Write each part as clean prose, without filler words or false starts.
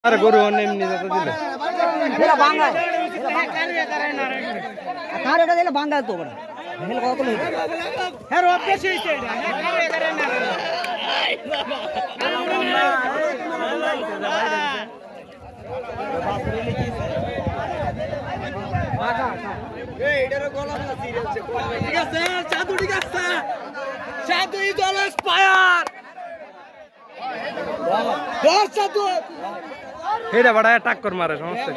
আরে গরু এমনি যেতে দিলে এটা বাঙ্গায় কার এটা দিলে বাঙ্গায় তো বড় হেল কত লই হ্যাঁ রব বেশি হইছে এটা কারে করে না এই এটার গলা না সিরিয়াস ঠিক আছে চাদু ঠিক আছে চাদু ইজ অলওয়েজ ফায়ার দশ চাদু এটা বড় টাক্কর মারে সমস্যা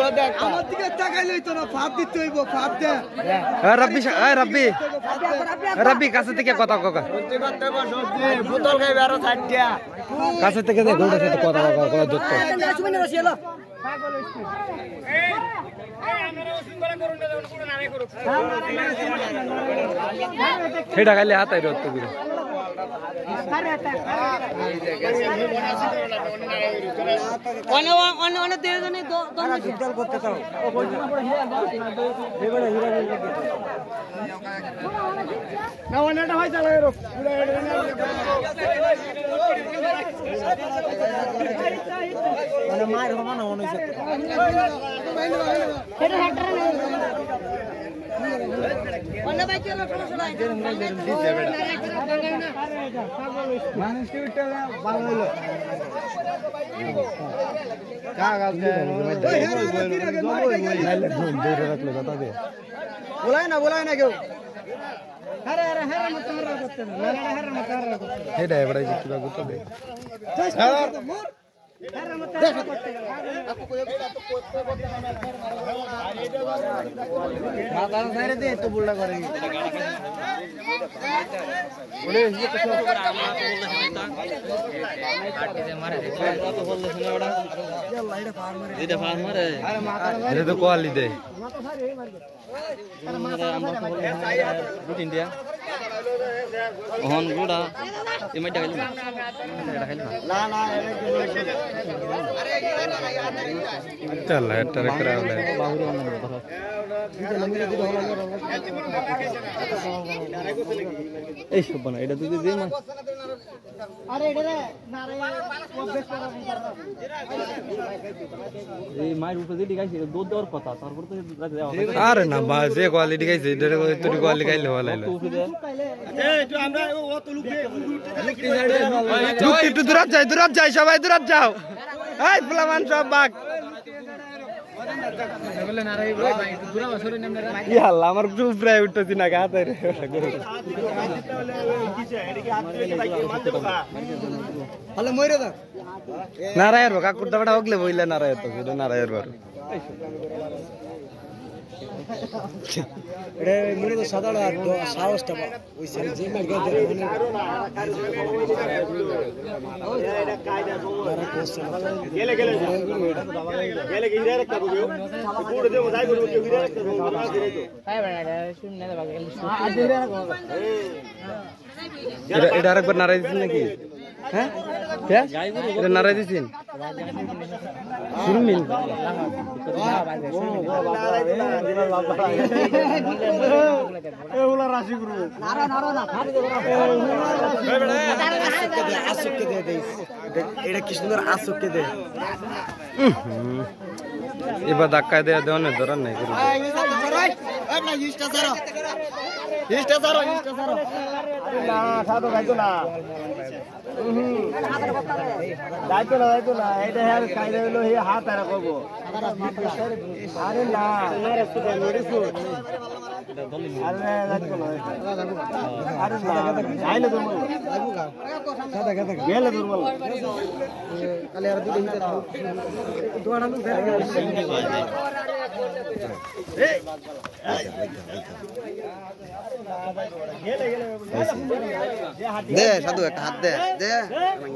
একটা আমার দিকে তাকাইলেই তো না ফাপ দিতে হইব ফাপ দে রাব্বি কাছে থেকে কথা কাকা বোতল খাইবে আরো 60 টা কাছে থেকে ঘোড়ার সাথে কথা কাকা কথা যত শুনে রসি এলো এটা খাইলে হাতাই রত করে অনেক দেজনে দোনো ডিজিটাল করতে চাও না অনেকটা হয় চালায় রো মানে মার হবে না মনে হইছে এটা হেডার না অন্য বাইকে সমস্যা নাই মানুষ কি উঠে ভালো হলো কাগজ बोलाय ना কেউ আরে আরে হ্যাঁ মত মারা করতে না হ্যাঁ মত মারা করতে এটা এবারে কিবা করতে দে মাথা সাইরে দে তো বুললা করে বলে ये কিছু করে আমরা তো বললে না কাটি দে মারে দে তো বললে শুনে ওটা এটা ফার মারে আরে মাথা এটা তো কোয়ালি দে মাথা সাইরে মার দে আরে মাথা আমরা তো বললে রুটিন দিয়া ওহন গুড়া এমটা খাইলি এটা খাইলি না না চল এটা করে আলে বাহুরে অন্য কথা এই সব না এটা দুই দে মা আরে এটা রে না রে অভ্যাস করা এই মাইর উপরে দিদি গাইছে দুধ দেওয়ার কথা তারপর তো আরে না বা যে কোয়ালিটি গাইছে এটা তোর কোয়ালিটি গাইলে ভালো লাগে এই তো আমরা ও তো লুক একটু দূরাত যাই সবাই দূরাত যাও এই ফুলামান সব বাগ আমার প্রায় উঠতেছি না গাতে নারায়ের কাকুর দাবাটা হোকলে বইলে নারায়ের তো সেটা নারায়ের বার মনে তো সাদা আর সাহসটা ওই যে মার্কেট গেলে গেলে গেলে গিরে রাখতে হবে পুরো দেব যাই করব কেউ গিরে রাখতে হবে না গিরে তো তাই বাড়া শুনে না বাকি আজ গিরে রাখবো এটা আরেকবার নারাই দিছেন নাকি হ্যাঁ এটা নারাই দিছেন শুনমিন এগুলা রাশি করব নারা নারা না খালি দে আসুককে দে দেই এটা কি সুন্দর আসুককে দে এবার ধাক্কা দেয়া দেওয়ানে ধরার নাই করে না ইস্টা সারো না সাদো খাইতো না যাইতো না এটা হ্যাঁ খাইলে হলো হে হাত আর কব আরে না আরে যাইতো না আরে না আইলে দুর্বল গেলে দুর্বল কালে আর দুটো হিতে দোয়াটা লুক দে সাধু একটা হাত দে দে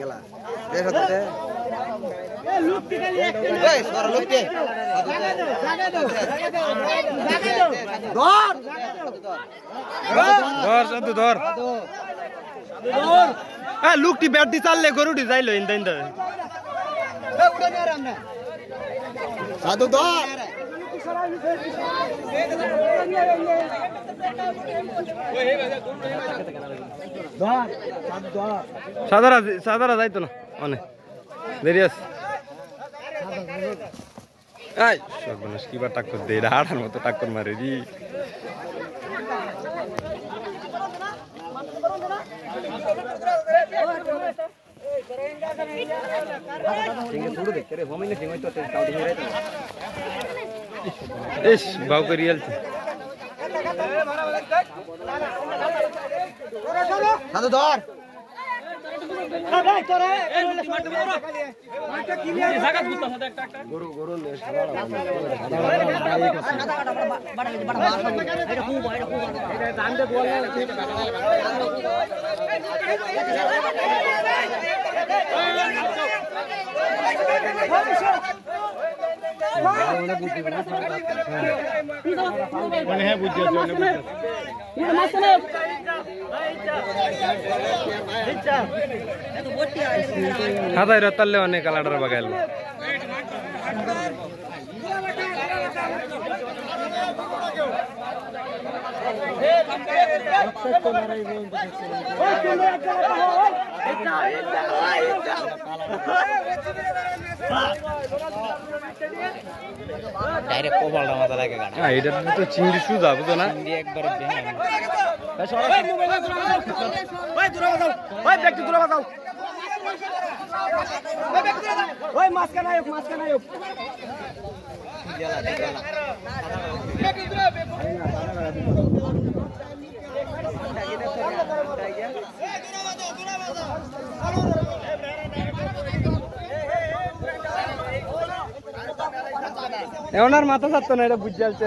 গেলা দে সাধু দে এই সরা লুককে ধর সাধু ধর লুকটি ব্যাটটি চাললে গরুটি যাইলো ইন্দা ইন্দা সাধু ধর সাদারা যাইতো না অনেক দেরি আছে আই সর্বনাশ কিবার টাক্কর দে এটা হাড়ার মতো টাক্কর মারে রি ইস বাউ করে রিয়ালছে দাদু ধর হাতায় রতালে অনেক কালাডার বাগাইল ডাইরেক্ট কোবালটা মাথা লাগে গানা হ্যাঁ এটা তো চিংড়ি সুদা বুঝো না চিংড়ি একবার ভেঙে ওই দূরে বাজাও ওই ব্যক্তি দূরে বাজাও ওই মাসখানা আয়ুক এখন আর মাথা ছাড়তো না এটা বুঝে যাচ্ছে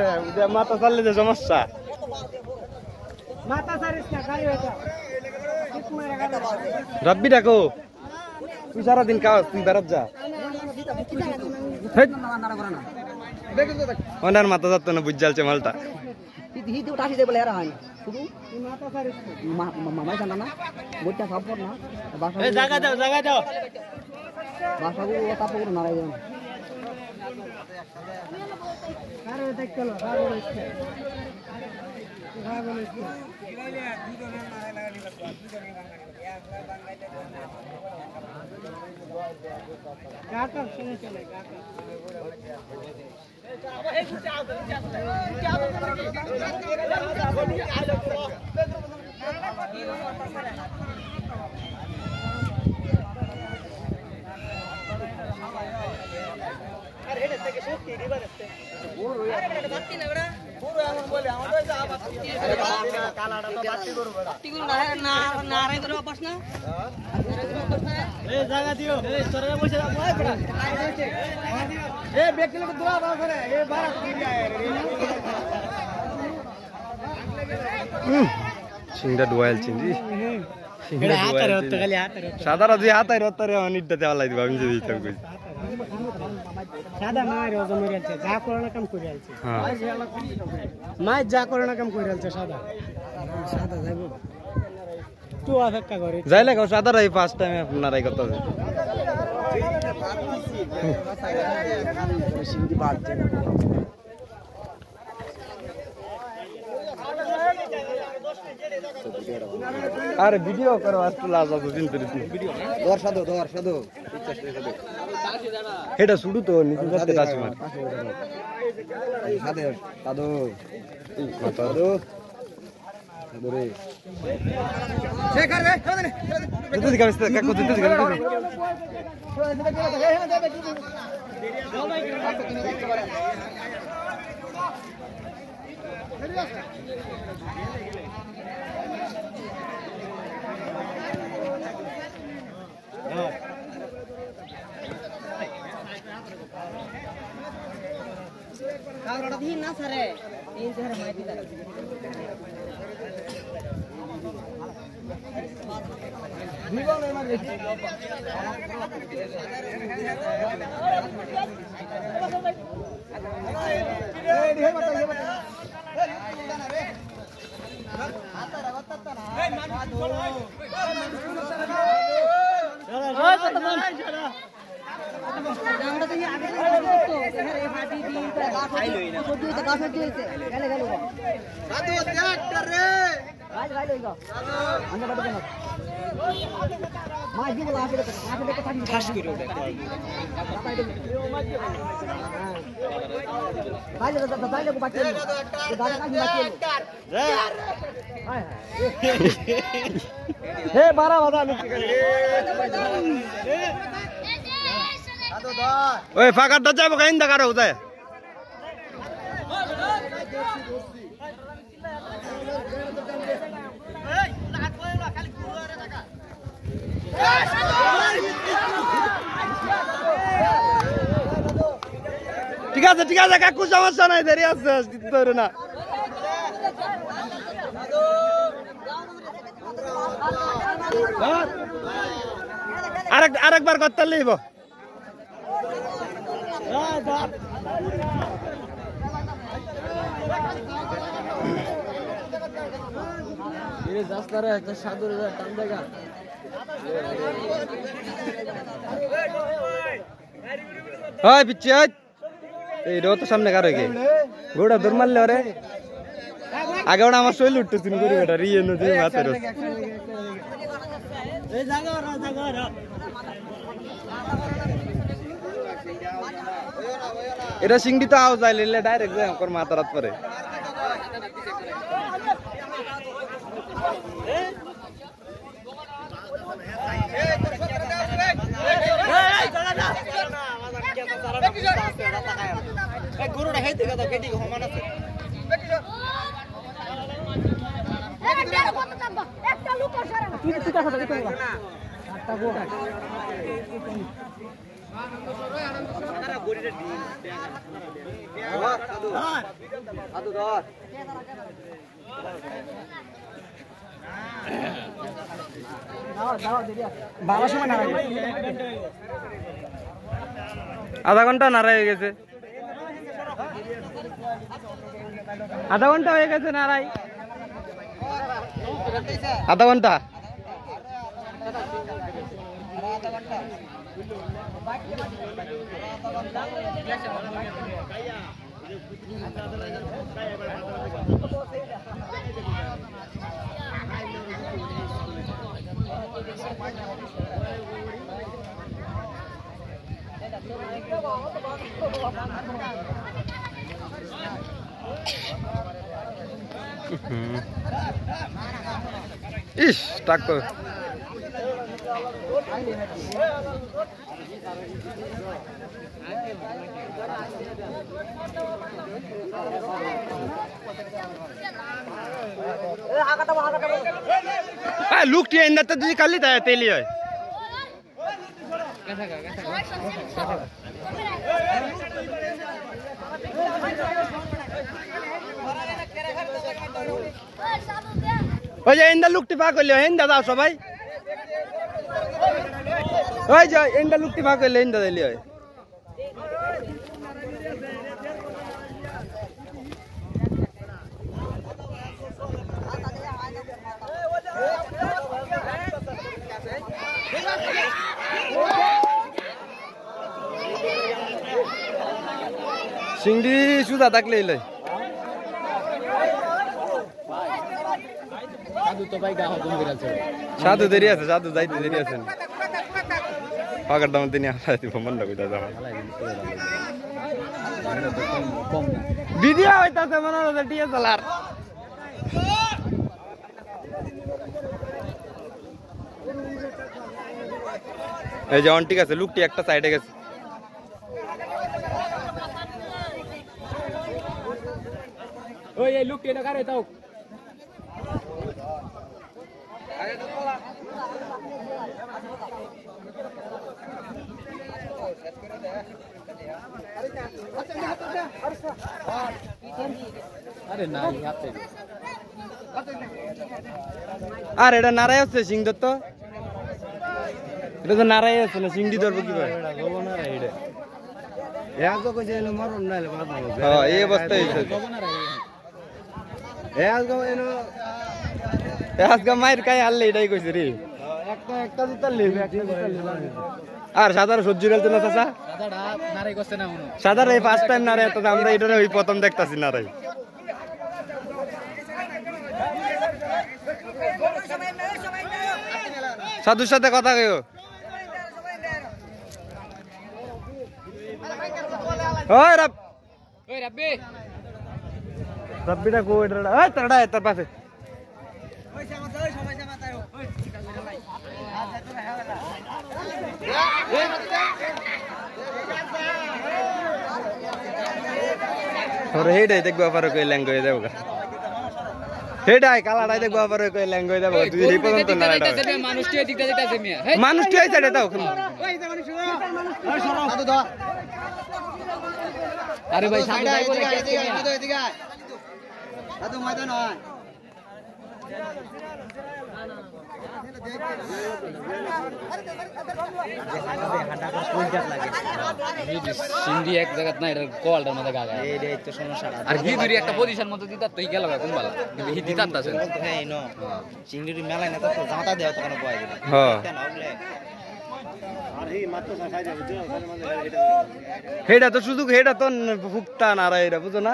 মাথা ছাড়লে যে সমস্যা রব্বি ডাকো তুই সারাদিন খাওয়াস তুই বেরোত যা ওনার মাথা ছাড়তো না বুঝে যাচ্ছে মালটা সিংটা ডুয়াইল চিংড়ি সাদারা যে হাতায় রত্তারে অনিটটা দেওয়া লাগবে আমি যদি দিতাম কই সাদা মায়ের ওজন করে আছে যা করে না কাম করে আছে মায়ের যা করে না কাম করে আছে সাদা সাদা যাইব তুই অপেক্ষা করে যাইলে কাউ সাদারাই ফার্স্ট টাইম আপনারাই কত আরে ভিডিও করো আজকে লাজ আছে দিন ধরে ভিডিও ধর সাধু এটা শুরু তো নিচে যাচ্ছে রাজকুমার সাধু সাধু রে শেখার রে তুই দিকে আসতে কাকু তুই দিকে কাউরা দিন না সারে এই ধরে মাইতি দাও জীবন এর মাঝে এই হে বাতা হে বাতা এই মান চলো ওই কত মান আমরা তো আগে তো এই হাটি দি খাইলই না সত্যি তো গাছ হইছে গেলে সাধু দেখ রে গাছ গাইলই গো আমরা বাড়ি কেন ঠাস করে ওঠে হে বারা বাদা ওই ফাঁকাটা যাবো কাইন দেখার কোথায় ঠিক আছে কাকু সমস্যা নাই দেরি আছে ধরে না আরেকবার করতে লিব হয় পিচ্ছি এই রো তো সামনে কার গে গোড়া দৌড় মারলে ওরে আগে ওটা আমার শৈল উঠতে তুমি করি বেটা রিয়ে নদী মাছের এটা সিংড়ি তো আও যাই লিলে ডাইরেক্ট যাই আমার মাথা রাত পরে গরুটা হেঁটে গেছে কেটে সমান আছে আধা ঘন্টা নাড়া হয়ে গেছে আধা ঘন্টা হয়ে গেছে নাড়াই আধা ঘন্টা ইস টাক করে লুকটি এন্দাতে তুই খালি তাই তেলি হয় ওই যে এন্ডা লুকটি পা করলে এন্ডা দাও সবাই ওই যে এন্ডা লুকটি পা করলে এন্ডা দিলি হয় সিংড়ি সুদা থাকলে এলে সাধু দেরি আছে সাধু যাইতে দেরি আছে পাকার দাম তিনি আলাই দিব মন কইতা যাবা ভিডিও হইতাছে মনে হচ্ছে টিএসএলআর এই যে অন ঠিক আছে লুকটি একটা সাইডে গেছে ওই এই লুকটি না কারে তাও আরে না হাতে আর এটা নারাই আছে সিং দত্ত এটা তো নারাই আছে না সিংডি ধরবো কি ভাই এই অবস্থায় মায়ের কাই হারলে এটাই কইছে রে আর সাধারণ সবজি রেলতো না চাচা সাধারণ এই ফার্স্ট টাইম নারাই তো আমরা এটা ওই প্রথম দেখতাছি নারাই সাধুর সাথে কথা কইও ওই রাব্বি রাব্বিটা কো এটা ওই তড়া তার পাশে ওরে হেডাই দেখবা পারো কই ল্যাঙ্গুয়েজ দেবো হেডাই কালাটাই দেখবা পারো কই ল্যাঙ্গুয়েজ দেবো তুই এই পর্যন্ত না মানুষটি দিকটা যেটা মিয়া মানুষটি এই সাইডে দাও আরে ভাই সামনে যাই বলে এদিকে দাদু ময়দান হয় সিন্ধি এক জায়গা না এটা কলটার মধ্যে গাগা এই তো সমস্যা আর হিদুরি একটা পজিশন মতো দিতা তুই গেল কোন বালা কিন্তু হি দিতাম তাছেন হ্যাঁ নো চিংড়ি মেলায় না তো জাঁতা দেও তখন কয় দিবে হ্যাঁ আর এই মাত্র সাইডে বুঝছো হেডা তো সুযোগ হেডা তো ভুক্তা না রা এরা বুঝো না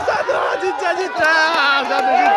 সাধু জিচ্ছা জিচ্ছা